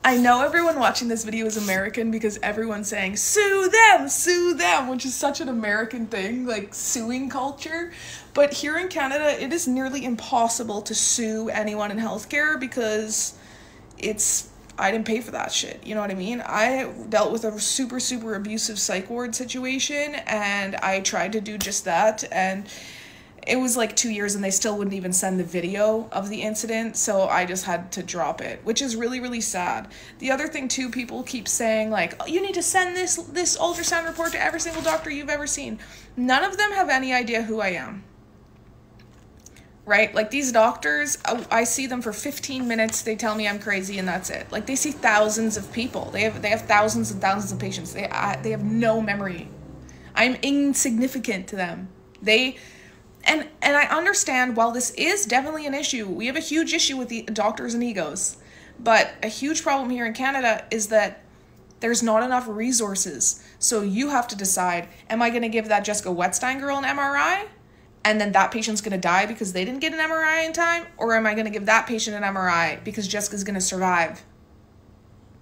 I know everyone watching this video is American because everyone's saying, sue them, which is such an American thing, like suing culture. But here in Canada, it is nearly impossible to sue anyone in healthcare because I didn't pay for that shit, you know what I mean? I dealt with a super abusive psych ward situation and I tried to do just that, and it was like 2 years and they still wouldn't even send the video of the incident, so I just had to drop it, which is really sad. The other thing too, people keep saying like, oh, you need to send this ultrasound report to every single doctor you've ever seen. None of them have any idea who I am. Right? Like these doctors, I see them for 15 minutes, they tell me I'm crazy and that's it. Like they see thousands of people. They have thousands and thousands of patients. They have no memory. I'm insignificant to them. And I understand, while this is definitely an issue, we have a huge issue with the doctors and egos, but a huge problem here in Canada is that there's not enough resources. So you have to decide, am I going to give that Jessica Wetstein girl an MRI? And then that patient's going to die because they didn't get an MRI in time? Or am I going to give that patient an MRI because Jessica's going to survive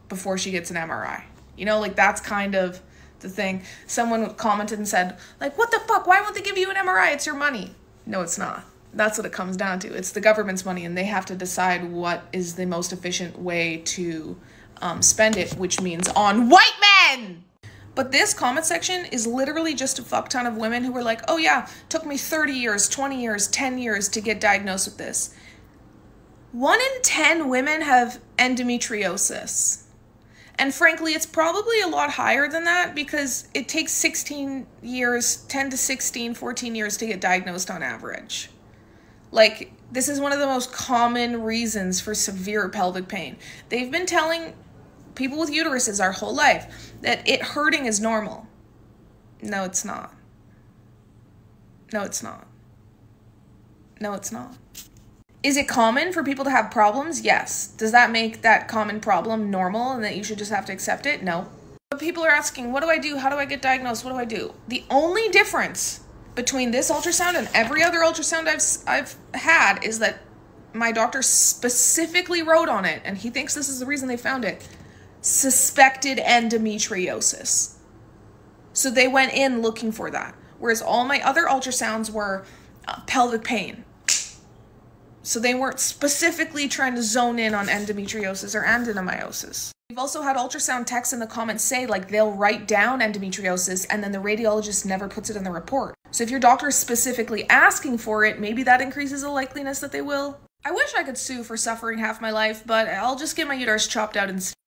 before she gets an MRI? You know, like that's kind of the thing. Someone commented and said, like, what the fuck? Why won't they give you an MRI? It's your money. No, it's not. That's what it comes down to. It's the government's money, and they have to decide what is the most efficient way to spend it, which means on white men. But this comment section is literally just a fuck ton of women who were like, oh yeah, took me 30 years, 20 years, 10 years to get diagnosed with this. 1 in 10 women have endometriosis. And frankly, it's probably a lot higher than that because it takes 16 years, 10 to 16, 14 years to get diagnosed on average. Like, this is one of the most common reasons for severe pelvic pain. They've been telling people with uteruses our whole life that it hurting is normal. No, it's not. No, it's not. No, it's not. Is it common for people to have problems? Yes. Does that make that common problem normal and that you should just have to accept it? No. But people are asking, what do I do? How do I get diagnosed? What do I do? The only difference between this ultrasound and every other ultrasound I've had is that my doctor specifically wrote on it, and he thinks this is the reason they found it, suspected endometriosis. So they went in looking for that. Whereas all my other ultrasounds were pelvic pain. So they weren't specifically trying to zone in on endometriosis or adenomyosis. We've also had ultrasound techs in the comments say like they'll write down endometriosis and then the radiologist never puts it in the report. So if your doctor is specifically asking for it, maybe that increases the likeliness that they will. I wish I could sue for suffering half my life, but I'll just get my uterus chopped out instead.